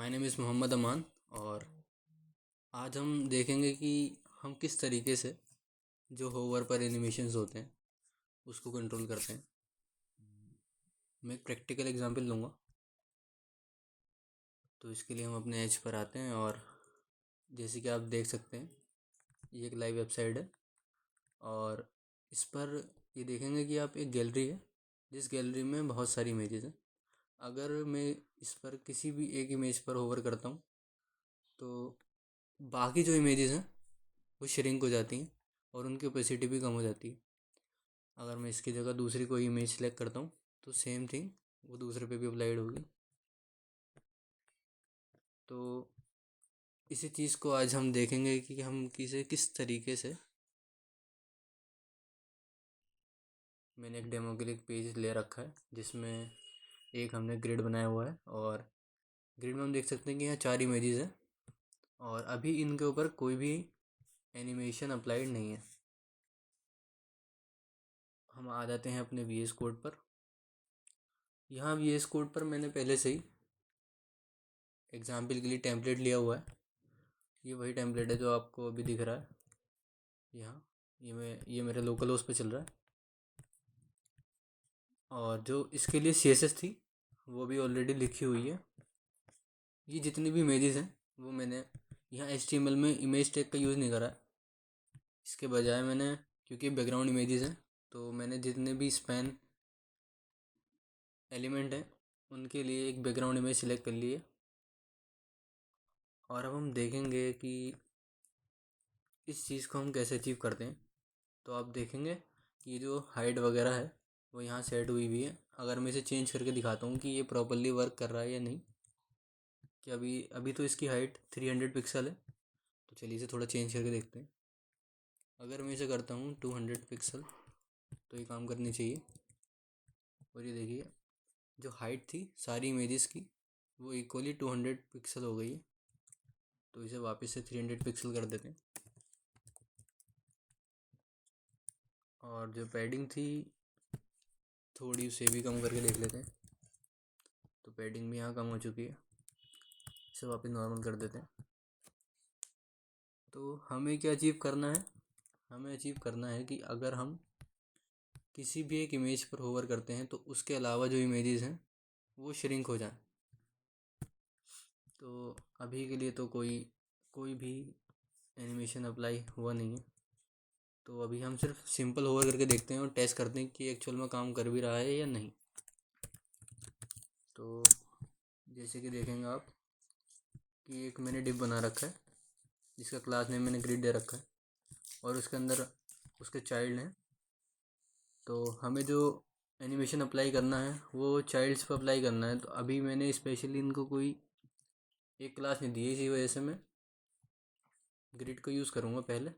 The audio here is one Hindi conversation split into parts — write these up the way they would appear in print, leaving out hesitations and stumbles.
माय नेम इज़ मोहम्मद अमान। और आज हम देखेंगे कि हम किस तरीके से जो होवर पर एनिमेशंस होते हैं उसको कंट्रोल करते हैं। मैं एक प्रैक्टिकल एग्जांपल लूँगा। तो इसके लिए हम अपने एज पर आते हैं और जैसे कि आप देख सकते हैं ये एक लाइव वेबसाइट है और इस पर ये देखेंगे कि आप एक गैलरी है जिस गैलरी में बहुत सारी इमेजेस हैं। अगर मैं इस पर किसी भी एक इमेज पर होवर करता हूँ तो बाकी जो इमेजेस हैं वो श्रिंक हो जाती हैं और उनकी ओपेसिटी भी कम हो जाती है। अगर मैं इसकी जगह दूसरी कोई इमेज सेलेक्ट करता हूँ तो सेम थिंग वो दूसरे पे भी अप्लाइड होगी। तो इसी चीज़ को आज हम देखेंगे कि हम किस तरीके से। मैंने एक डेमो के लिए एक पेज ले रखा है जिसमें एक हमने ग्रिड बनाया हुआ है और ग्रिड में हम देख सकते हैं कि यहाँ 4 इमेजेस हैं और अभी इनके ऊपर कोई भी एनिमेशन अप्लाइड नहीं है। हम आ जाते हैं अपने वी एस कोड पर। यहाँ वी एस कोड पर मैंने पहले से ही एग्जाम्पल के लिए टेम्पलेट लिया हुआ है। ये वही टेम्पलेट है जो आपको अभी दिख रहा है यहाँ। ये मेरे लोकल होस्ट पे चल रहा है और जो इसके लिए CSS थी वो भी ऑलरेडी लिखी हुई है। ये जितनी भी इमेजेस हैं वो मैंने यहाँ HTML में इमेज टैग का यूज़ नहीं करा है। इसके बजाय मैंने, क्योंकि बैकग्राउंड इमेजेस हैं, तो मैंने जितने भी स्पैन एलिमेंट हैं उनके लिए एक बैकग्राउंड इमेज सिलेक्ट कर ली है। और अब हम देखेंगे कि इस चीज़ को हम कैसे अचीव करते हैं। तो आप देखेंगे कि ये जो हाइट वगैरह है वो यहाँ सेट हुई हुई है। अगर मैं इसे चेंज करके दिखाता हूँ कि ये प्रॉपरली वर्क कर रहा है या नहीं, कि अभी अभी तो इसकी हाइट 300 पिक्सल है। तो चलिए इसे थोड़ा चेंज करके देखते हैं। अगर मैं इसे करता हूँ 200 पिक्सल तो ये काम करनी चाहिए। और ये देखिए जो हाइट थी सारी इमेजेस की वो इक्वली 200 पिक्सल हो गई है। तो इसे वापस से 300 पिक्सल कर देते हैं। और जो पैडिंग थी थोड़ी उसे भी कम करके देख लेते हैं। तो पैडिंग भी यहाँ कम हो चुकी है। इसे वापस नॉर्मल कर देते हैं। तो हमें क्या अचीव करना है? हमें अचीव करना है कि अगर हम किसी भी एक इमेज पर होवर करते हैं तो उसके अलावा जो इमेजेस हैं वो श्रिंक हो जाए। तो अभी के लिए तो कोई भी एनिमेशन अप्लाई हुआ नहीं है। तो अभी हम सिर्फ सिंपल होवर करके देखते हैं और टेस्ट करते हैं कि एक्चुअल में काम कर भी रहा है या नहीं। तो जैसे कि देखेंगे आप कि एक मैंने डिप बना रखा है जिसका क्लास नेम मैंने ग्रिड दे रखा है और उसके अंदर उसके चाइल्ड हैं। तो हमें जो एनिमेशन अप्लाई करना है वो चाइल्ड्स पर अप्लाई करना है। तो अभी मैंने स्पेशली इनको कोई एक क्लास नहीं दी है, इसी वजह से मैं ग्रिड को यूज़ करूँगा पहले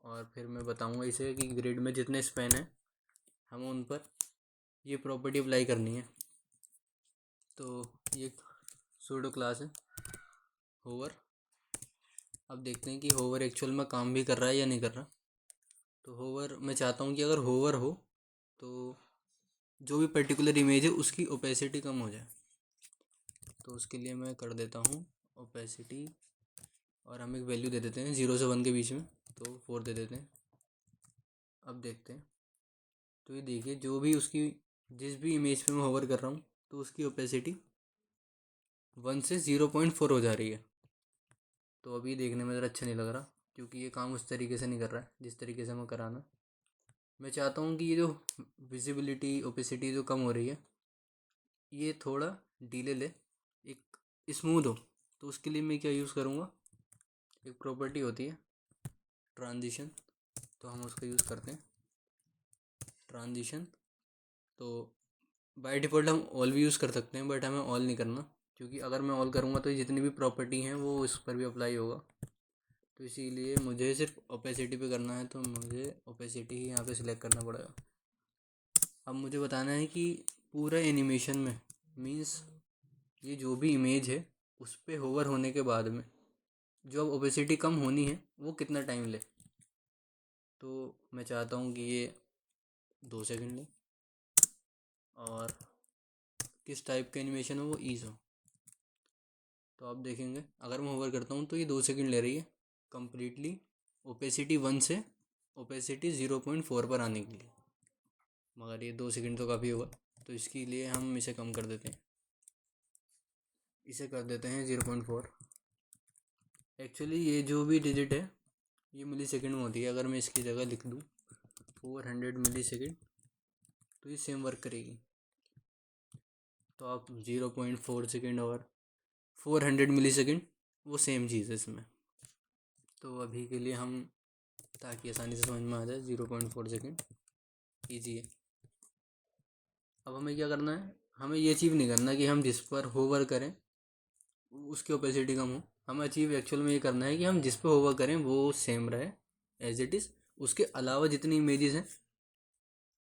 और फिर मैं बताऊँगा इसे कि ग्रिड में जितने स्पैन हैं हमें उन पर ये प्रॉपर्टी अप्लाई करनी है। तो ये सूडो क्लास है होवर। अब देखते हैं कि होवर एक्चुअल में काम भी कर रहा है या नहीं कर रहा। तो होवर मैं चाहता हूँ कि अगर होवर हो तो जो भी पर्टिकुलर इमेज है उसकी ओपेसिटी कम हो जाए। तो उसके लिए मैं कर देता हूँ ओपेसिटी और हम एक वैल्यू दे देते हैं 0 से 1 के बीच में, तो 4 दे देते हैं। अब देखते हैं तो ये देखिए जो भी उसकी जिस भी इमेज पे मैं होवर कर रहा हूँ तो उसकी ओपेसिटी 1 से 0.4 हो जा रही है। तो अभी देखने में ज़रा अच्छा नहीं लग रहा क्योंकि ये काम उस तरीके से नहीं कर रहा है जिस तरीके से मैं कराना। मैं चाहता हूँ कि ये जो विजिबिलिटी ओपेसिटी जो कम हो रही है ये थोड़ा डीले ले, एक स्मूथ हो। तो उसके लिए मैं क्या यूज़ करूँगा, एक प्रॉपर्टी होती है ट्रांजिशन। तो हम उसका यूज़ करते हैं ट्रांजिशन। तो बाय डिफ़ॉल्ट हम ऑल भी यूज़ कर सकते हैं बट हमें ऑल नहीं करना, क्योंकि अगर मैं ऑल करूँगा तो जितनी भी प्रॉपर्टी हैं वो उस पर भी अप्लाई होगा। तो इसीलिए मुझे सिर्फ ओपेसिटी पे करना है, तो मुझे ओपेसिटी ही यहाँ पे सिलेक्ट करना पड़ेगा। अब मुझे बताना है कि पूरा एनिमेशन में मीन्स ये जो भी इमेज है उस पर होवर होने के बाद में जो अब ओपेसिटी कम होनी है वो कितना टाइम ले। तो मैं चाहता हूँ कि ये 2 सेकंड ले और किस टाइप का एनिमेशन हो वो ईज़ हो। तो आप देखेंगे अगर मैं होवर करता हूँ तो ये 2 सेकंड ले रही है कम्प्लीटली ओपेसिटी 1 से ओपेसिटी 0.4 पर आने के लिए, मगर ये 2 सेकंड तो काफ़ी होगा। तो इसके लिए हम इसे कम कर देते हैं, इसे कर देते हैं 0.4। एक्चुअली ये जो भी डिजिट है ये मिली सेकेंड में होती है। अगर मैं इसकी जगह लिख दूँ 400 मिली सेकेंड तो ये सेम वर्क करेगी। तो आप 0.4 सेकेंड और 400 मिली सेकेंड वो सेम चीज़ है इसमें। तो अभी के लिए हम, ताकि आसानी से समझ में आ जाए, 0.4 सेकेंड ईजी है। अब हमें क्या करना है, हमें ये अचीव नहीं करना कि हम जिस पर होवर करें उसकी ओपेसिटी कम हो। हमें अचीव एक्चुअल में ये करना है कि हम जिस पर होवर करें वो सेम रहे एज इट इज़, उसके अलावा जितनी इमेजेस हैं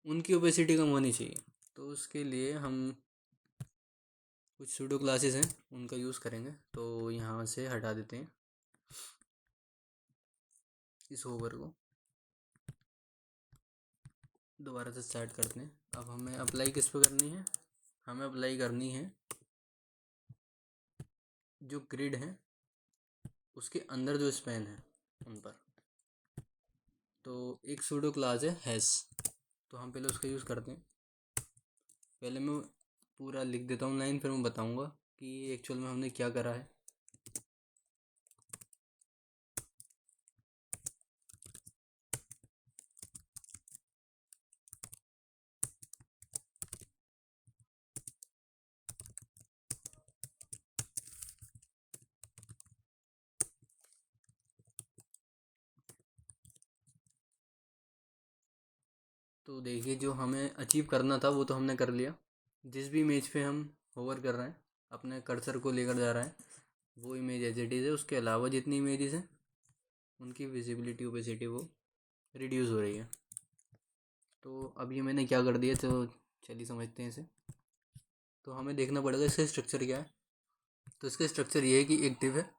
उनकी ओपेसिटी कम होनी चाहिए। तो उसके लिए हम कुछ सूडो क्लासेस हैं उनका यूज़ करेंगे। तो यहाँ से हटा देते हैं इस होवर को, दोबारा से स्टार्ट करते हैं। अब हमें अप्लाई किस पे करनी है, हमें अप्लाई करनी है जो ग्रिड है उसके अंदर जो स्पैन है उन पर। तो एक सूडो क्लास है हैश, तो हम पहले उसका यूज़ करते हैं। पहले मैं पूरा लिख देता हूँ लाइन, फिर मैं बताऊँगा कि एक्चुअल में हमने क्या करा है। तो देखिए जो हमें अचीव करना था वो तो हमने कर लिया। जिस भी इमेज पे हम होवर कर रहे हैं, अपने कर्सर को लेकर जा रहे हैं, वो इमेज एज इट इज़ है। उसके अलावा जितनी इमेजेस हैं उनकी विजिबिलिटी ओपेसिटी वो रिड्यूस हो रही है। तो अब ये मैंने क्या कर दिया, तो चलिए समझते हैं इसे। तो हमें देखना पड़ेगा इसका स्ट्रक्चर क्या है। तो इसका स्ट्रक्चर ये है कि एक डिव है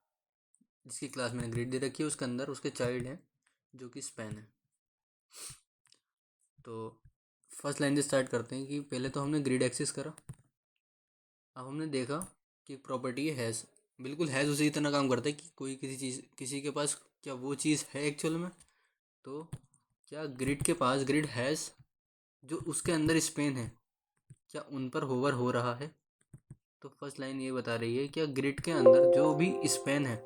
जिसकी क्लास मैंने ग्रिड दे रखी है, उसके अंदर उसके चाइल्ड हैं जो कि स्पैन है। तो फर्स्ट लाइन से स्टार्ट करते हैं कि पहले तो हमने ग्रिड एक्सेस करा। अब हमने देखा कि प्रॉपर्टी है हैश, बिल्कुल हैश उसी तरह काम करता है कि कोई किसी चीज़, किसी के पास क्या वो चीज़ है एक्चुअल में। तो क्या ग्रिड के पास ग्रिड हैश जो उसके अंदर स्पेन है क्या उन पर होवर हो रहा है। तो फर्स्ट लाइन ये बता रही है क्या ग्रिड के अंदर जो भी स्पेन है,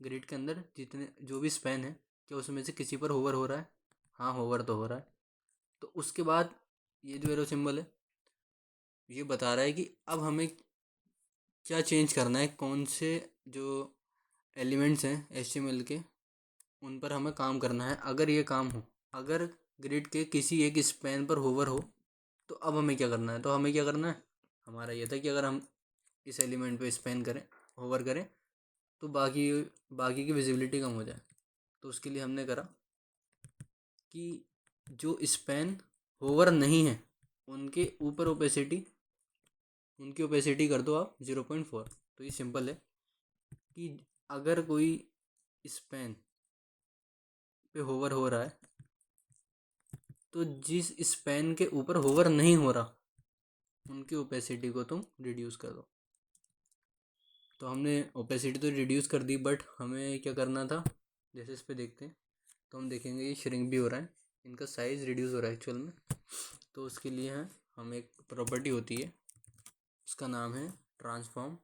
ग्रिड के अंदर जितने जो भी स्पेन है क्या उसमें से किसी पर होवर हो रहा है। हाँ, होवर तो हो रहा है। तो उसके बाद ये जो एरो सिंबल है ये बता रहा है कि अब हमें क्या चेंज करना है, कौन से जो एलिमेंट्स हैं HTML के उन पर हमें काम करना है। अगर ये काम हो, अगर ग्रिड के किसी एक स्पैन पर होवर हो तो अब हमें क्या करना है। तो हमें क्या करना है, हमारा ये था कि अगर हम इस एलिमेंट पे स्पैन करें, होवर करें, तो बाकी बाकी की विजिबिलिटी कम हो जाए। तो उसके लिए हमने करा कि जो स्पैन होवर नहीं है उनके ऊपर उनकी ओपेसिटी कर दो आप 0.4। तो ये सिंपल है कि अगर कोई स्पैन पे होवर हो रहा है तो जिस स्पैन के ऊपर होवर नहीं हो रहा उनकी ओपेसिटी को तुम रिड्यूस कर दो। तो हमने ओपेसिटी तो रिड्यूस कर दी, बट हमें क्या करना था, जैसे इस पे देखते हैं तो हम देखेंगे ये श्रिंक भी हो रहा है, इनका साइज़ रिड्यूस हो रहा है एक्चुअल में। तो उसके लिए है हमें एक प्रॉपर्टी होती है, उसका नाम है ट्रांसफॉर्म,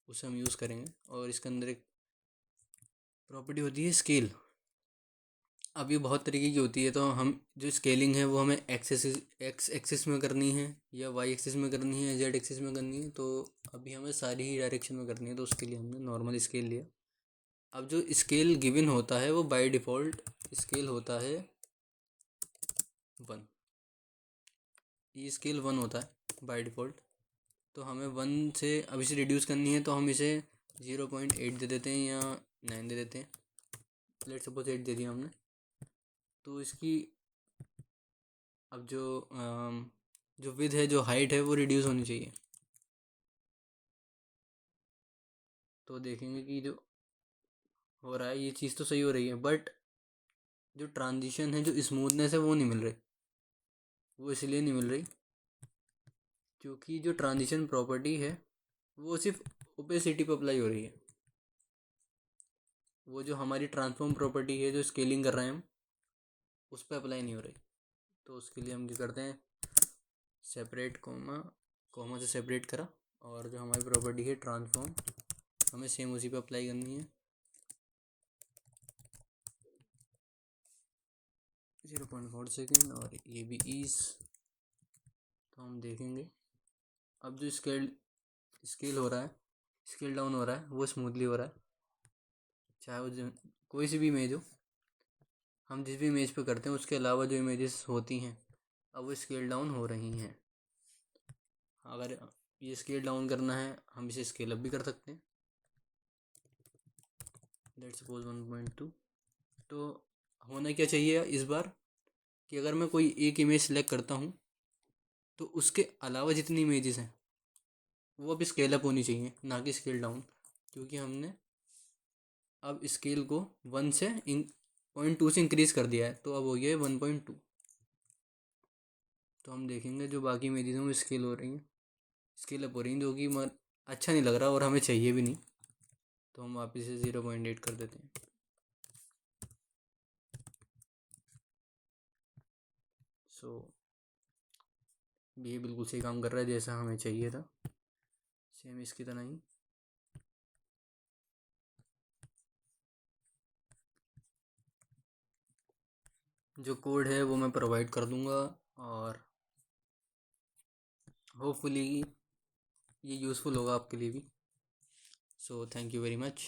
उसे हम यूज़ करेंगे। और इसके अंदर एक प्रॉपर्टी होती है स्केल। अब ये बहुत तरीके की होती है, तो हम जो स्केलिंग है वो हमें एक्स एक्सिस में करनी है या वाई एक्सिस में करनी है या जेड एक्सिस में करनी है। तो अभी हमें सारी ही डायरेक्शन में करनी है, तो उसके लिए हमने नॉर्मल स्केल लिया। अब जो स्केल गिवन होता है वो बाय डिफ़ॉल्ट स्केल होता है 1, ये स्केल 1 होता है बाय डिफ़ॉल्ट। तो हमें 1 से अब इसे रिड्यूस करनी है, तो हम इसे 0.8 दे देते हैं या 9 दे देते हैं। लेट सपोज 8 दे दिया हमने। तो इसकी अब जो विड्थ है, जो हाइट है वो रिड्यूस होनी चाहिए। तो देखेंगे कि जो हो रहा है ये चीज़ तो सही हो रही है, बट जो ट्रांजिशन है, जो स्मूथनेस है वो नहीं मिल रही। वो इसलिए नहीं मिल रही क्योंकि जो ट्रांजिशन प्रॉपर्टी है वो सिर्फ ओपेसिटी पे अप्लाई हो रही है। वो जो हमारी ट्रांसफॉर्म प्रॉपर्टी है जो स्केलिंग कर रहे हैं हम, उस पर अप्लाई नहीं हो रही। तो उसके लिए हम क्या करते हैं, सेपरेट कोमा, कोमा से सेपरेट करा, और जो हमारी प्रॉपर्टी है ट्रांसफॉर्म, हमें सेम उसी पे अप्लाई करनी है। 0.4 सेकेंड, और ये भी ईज। तो हम देखेंगे अब जो स्केल हो रहा है, स्केल डाउन हो रहा है, वो स्मूथली हो रहा है। चाहे वो कोई सी भी इमेज हो, हम जिस भी इमेज पे करते हैं उसके अलावा जो इमेजेस होती हैं अब वो स्केल डाउन हो रही हैं। अगर ये स्केल डाउन करना है हम इसे स्केल अप भी कर सकते हैं। Let's suppose 1.2। तो होना क्या चाहिए इस बार कि अगर मैं कोई एक इमेज सेलेक्ट करता हूँ तो उसके अलावा जितनी इमेजेस हैं वो अब स्केल अप होनी चाहिए, ना कि स्केल डाउन, क्योंकि हमने अब स्केल को 1 से 0.2 से इंक्रीज़ कर दिया है, तो अब हो गया है 1.2। तो हम देखेंगे जो बाकी इमेजेस हैं वो स्केल हो रही हैं, स्केल अप हो रही हैं, जो कि अच्छा नहीं लग रहा और हमें चाहिए भी नहीं। तो हम वापस से 0.8 कर देते हैं। सो ये बिल्कुल सही काम कर रहा है जैसा हमें चाहिए था, सेम इसकी तरह ही। जो कोड है वो मैं प्रोवाइड कर दूंगा, और होपफुली ये यूज़फुल होगा आपके लिए भी। So thank you very much.